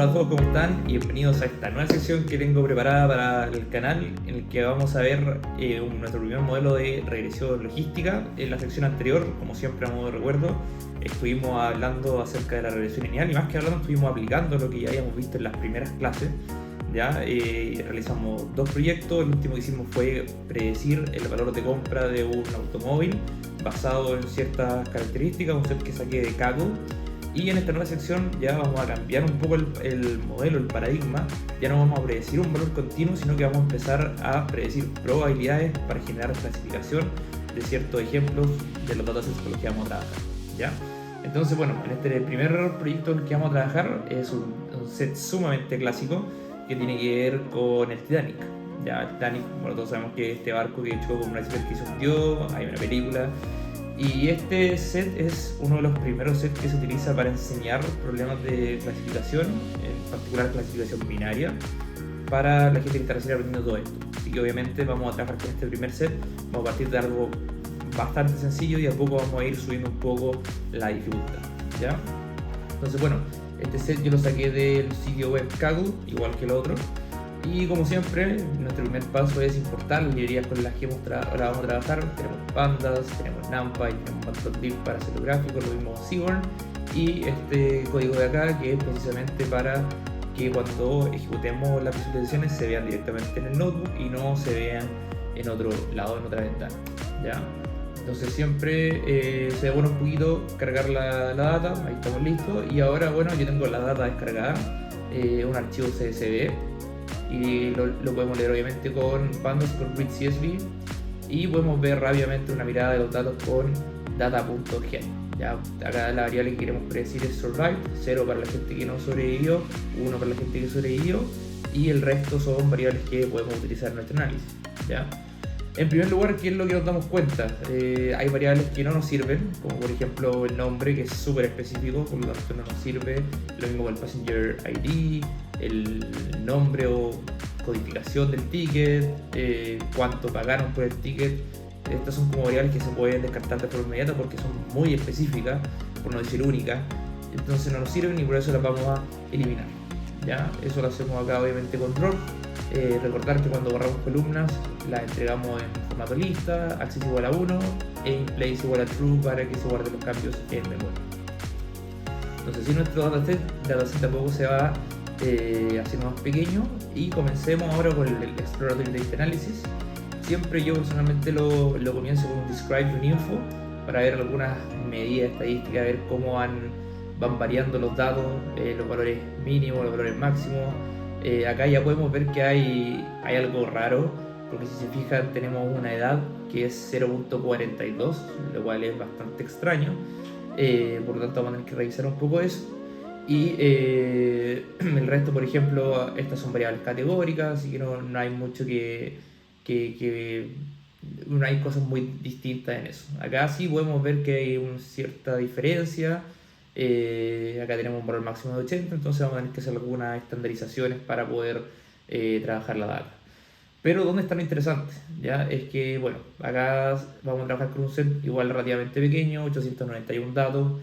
Hola a todos, ¿cómo están? Y bienvenidos a esta nueva sección que tengo preparada para el canal, en el que vamos a ver nuestro primer modelo de regresión logística. En la sección anterior, como siempre a modo de recuerdo, estuvimos hablando acerca de la regresión lineal y más que hablando estuvimos aplicando lo que ya habíamos visto en las primeras clases. ¿Ya? Realizamos dos proyectos. El último que hicimos fue predecir el valor de compra de un automóvil basado en ciertas características, un set que saqué de Kaggle. Y en esta nueva sección ya vamos a cambiar un poco el modelo, el paradigma. Ya no vamos a predecir un valor continuo, sino que vamos a empezar a predecir probabilidades para generar clasificación de ciertos ejemplos de los datasets con los que vamos a trabajar, ¿ya? Entonces, bueno, en este primer proyecto en el que vamos a trabajar es un set sumamente clásico que tiene que ver con el Titanic. Ya, el Titanic, bueno, todos sabemos que este barco que chocó con un iceberg que se hundió, hay una película. Y este set es uno de los primeros sets que se utiliza para enseñar problemas de clasificación, en particular clasificación binaria, para la gente que está recién aprendiendo todo esto. Así que obviamente vamos a trabajar con este primer set, vamos a partir de algo bastante sencillo y a poco vamos a ir subiendo un poco la dificultad, ¿ya? Entonces, bueno, este set yo lo saqué del sitio web Kaggle, igual que el otro. Y como siempre, nuestro primer paso es importar las librerías con las que ahora vamos a trabajar. Tenemos Pandas, tenemos NumPy, tenemos Matplotlib para hacer los gráficos, lo mismo Seaborn. Y este código de acá que es precisamente para que cuando ejecutemos las visualizaciones se vean directamente en el notebook y no se vean en otro lado, en otra ventana, ¿ya? Entonces siempre se demora un poquito cargar la data, ahí estamos listos. Y ahora, bueno, yo tengo la data descargada, un archivo CSV. Y lo podemos leer obviamente con Pandas, con read CSV, y podemos ver rápidamente una mirada de los datos con data.get. Ya, acá la variable que queremos predecir es survive, 0 para la gente que no sobrevivió, 1 para la gente que sobrevivió, y el resto son variables que podemos utilizar en nuestro análisis, ¿ya? En primer lugar, ¿qué es lo que nos damos cuenta? Hay variables que no nos sirven, como por ejemplo el nombre, que es súper específico, por lo tanto no nos sirve. Lo mismo con el passenger ID, el nombre o codificación del ticket, cuánto pagaron por el ticket. Estas son como variables que se pueden descartar de forma inmediata porque son muy específicas, por no decir únicas. Entonces no nos sirven y por eso las vamos a eliminar, ¿ya? Eso lo hacemos acá obviamente con drop. Recordar que cuando borramos columnas las entregamos en formato lista, access igual a 1, aim place igual a true para que se guarden los cambios en memoria. Entonces si nuestro dataset tampoco se va haciendo más pequeño, y comencemos ahora con el Exploratory Data Analysis. Siempre yo personalmente lo comienzo con un describe y un info para ver algunas medidas estadísticas, ver cómo van variando los datos, los valores mínimos, los valores máximos. Acá ya podemos ver que hay algo raro, porque si se fijan tenemos una edad que es 0.42, lo cual es bastante extraño. Por lo tanto vamos a tener que revisar un poco eso. Y el resto, por ejemplo, estas son variables categóricas, así que no hay mucho no hay cosas muy distintas en eso. Acá sí podemos ver que hay una cierta diferencia. Acá tenemos un valor máximo de 80, entonces vamos a tener que hacer algunas estandarizaciones para poder trabajar la data. Pero ¿dónde está lo interesante? ¿Ya? Es que, bueno, acá vamos a trabajar con un set igual relativamente pequeño, 891 datos.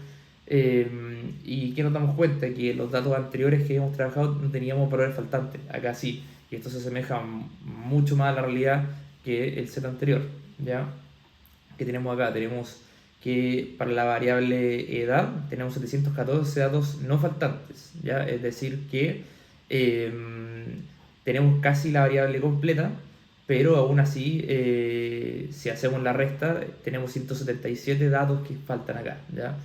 ¿Y qué nos damos cuenta? Que los datos anteriores que hemos trabajado no teníamos valores faltantes. Acá sí, y esto se asemeja mucho más a la realidad que el set anterior, ¿ya? Que tenemos acá, tenemos que para la variable edad tenemos 714 datos no faltantes, ¿ya? Es decir que tenemos casi la variable completa, pero aún así si hacemos la resta tenemos 177 datos que faltan acá, ¿ya?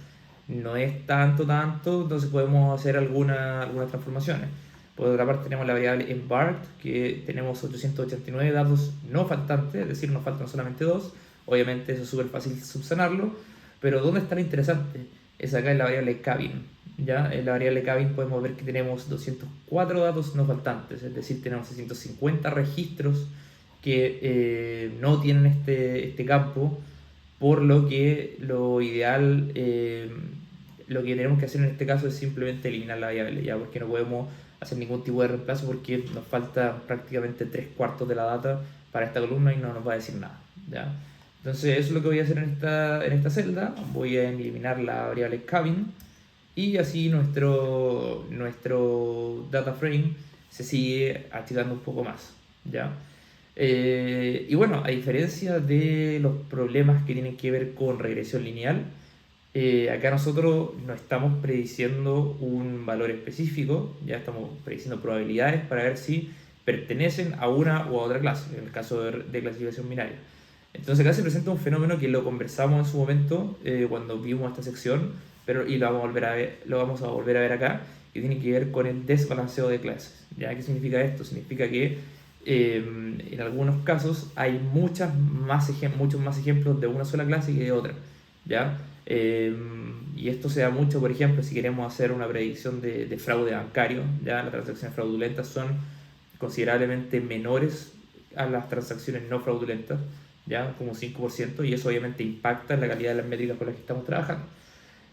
No es tanto, entonces podemos hacer algunas transformaciones. Por otra parte tenemos la variable embarked, que tenemos 889 datos no faltantes, es decir, nos faltan solamente 2. Obviamente eso es súper fácil subsanarlo, pero ¿dónde está lo interesante? Es acá en la variable cabin, ¿ya? En la variable cabin podemos ver que tenemos 204 datos no faltantes, es decir, tenemos 650 registros que no tienen este campo, por lo que lo ideal, lo que tenemos que hacer en este caso es simplemente eliminar la variable, ya, porque no podemos hacer ningún tipo de reemplazo porque nos falta prácticamente 3/4 de la data para esta columna y no nos va a decir nada, ¿ya? Entonces eso es lo que voy a hacer en esta celda. Voy a eliminar la variable cabin y así nuestro data frame se sigue achicando un poco más, ¿ya? Y bueno, a diferencia de los problemas que tienen que ver con regresión lineal, acá nosotros no estamos prediciendo un valor específico, ya estamos prediciendo probabilidades para ver si pertenecen a una u a otra clase, en el caso de clasificación binaria. Entonces acá se presenta un fenómeno que lo conversamos en su momento cuando vimos esta sección, y lo vamos a volver a ver acá, que tiene que ver con el desbalanceo de clases. ¿Ya? ¿Qué significa esto? Significa que en algunos casos hay muchos más ejemplos de una sola clase que de otra. ¿Ya? Y esto se da mucho, por ejemplo, si queremos hacer una predicción de fraude bancario. ¿Ya? Las transacciones fraudulentas son considerablemente menores a las transacciones no fraudulentas, ¿ya? Como 5%, y eso obviamente impacta en la calidad de las métricas con las que estamos trabajando.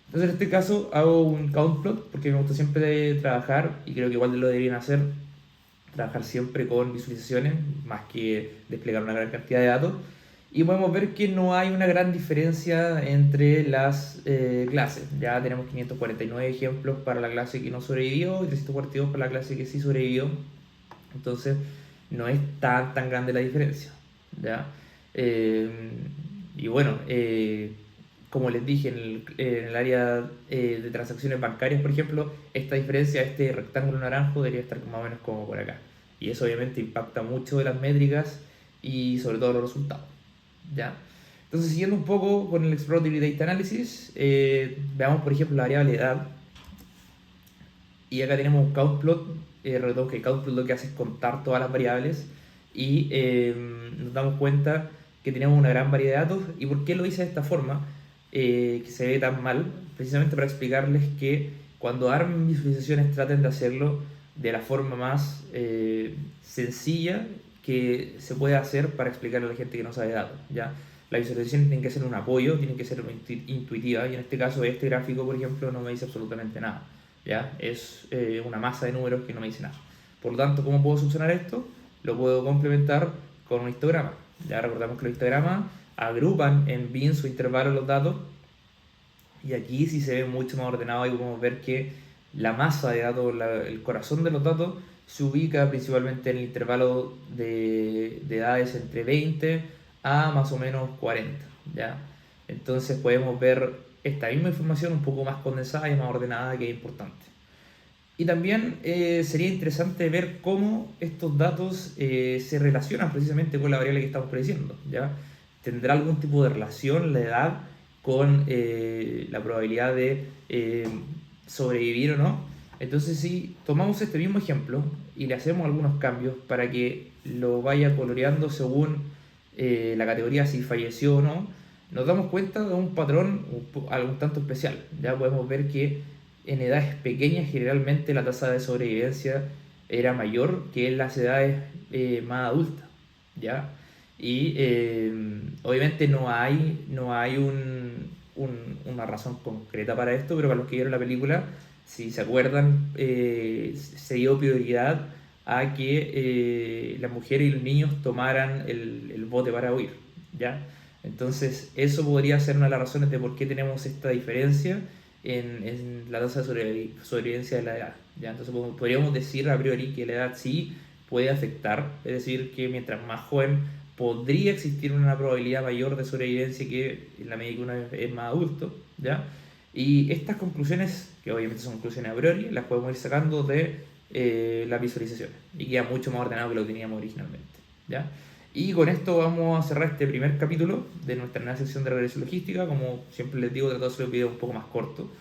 Entonces en este caso hago un count plot porque me gusta siempre trabajar, y creo que igual lo deberían hacer, trabajar siempre con visualizaciones más que desplegar una gran cantidad de datos, y podemos ver que no hay una gran diferencia entre las clases. Ya tenemos 549 ejemplos para la clase que no sobrevivió y 342 para la clase que sí sobrevivió. Entonces no es tan grande la diferencia, ¿ya? Y bueno, como les dije, en el área de transacciones bancarias, por ejemplo, esta diferencia, este rectángulo naranjo, debería estar más o menos como por acá. Y eso obviamente impacta mucho de las métricas y sobre todo los resultados, ¿ya? Entonces, siguiendo un poco con el Exploratory Data Analysis, veamos por ejemplo la variable edad. Y acá tenemos un count plot. Recordemos que el count plot lo que hace es contar todas las variables, y nos damos cuenta que tenemos una gran variedad de datos. ¿Y por qué lo hice de esta forma? Que se ve tan mal, precisamente para explicarles que cuando armen visualizaciones traten de hacerlo de la forma más sencilla que se puede hacer para explicarle a la gente que no sabe datos, ¿ya? Las visualizaciones tienen que ser un apoyo, tienen que ser intuitivas, y en este caso este gráfico, por ejemplo, no me dice absolutamente nada, ¿ya? Es una masa de números que no me dice nada. Por lo tanto, ¿cómo puedo solucionar esto? Lo puedo complementar con un histograma. Ya recordamos que los histogramas agrupan en bins o intervalos los datos, y aquí sí se ve mucho más ordenado, y podemos ver que la masa de datos, el corazón de los datos, se ubica principalmente en el intervalo de edades entre 20 a más o menos 40, ¿ya? Entonces podemos ver esta misma información un poco más condensada y más ordenada, que es importante. Y también sería interesante ver cómo estos datos se relacionan precisamente con la variable que estamos prediciendo, ¿ya? ¿Tendrá algún tipo de relación la edad con la probabilidad de sobrevivir o no? Entonces, si tomamos este mismo ejemplo y le hacemos algunos cambios para que lo vaya coloreando según la categoría, si falleció o no, nos damos cuenta de un patrón algún tanto especial. Ya podemos ver que en edades pequeñas generalmente la tasa de sobrevivencia era mayor que en las edades más adultas, ¿ya? Y obviamente no hay una razón concreta para esto, pero para los que vieron la película, si se acuerdan, se dio prioridad a que las mujeres y los niños tomaran el bote para huir, ¿ya? Entonces eso podría ser una de las razones de por qué tenemos esta diferencia en la tasa de sobrevivencia de la edad, ¿ya? Entonces podríamos decir a priori que la edad sí puede afectar, es decir, que mientras más joven podría existir una probabilidad mayor de sobrevivencia que en la medida que uno es más adulto, ¿ya? Y estas conclusiones, que obviamente son conclusiones a priori, las podemos ir sacando de las visualizaciones, y queda mucho más ordenado que lo que teníamos originalmente, ¿ya? Y con esto vamos a cerrar este primer capítulo de nuestra nueva sección de regresión logística. Como siempre les digo, trato de hacer un video un poco más corto.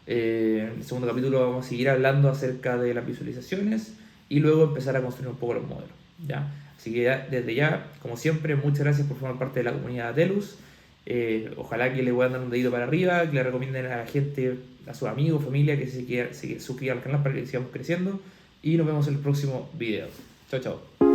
En el segundo capítulo vamos a seguir hablando acerca de las visualizaciones y luego empezar a construir un poco los modelos, ¿ya? Así que desde ya, como siempre, muchas gracias por formar parte de la comunidad de Telus. Ojalá que le puedan dar un dedito para arriba, que le recomienden a la gente, a sus amigos, familia, que se suscriban al canal para que sigamos creciendo. Y nos vemos en el próximo video. Chao, chao.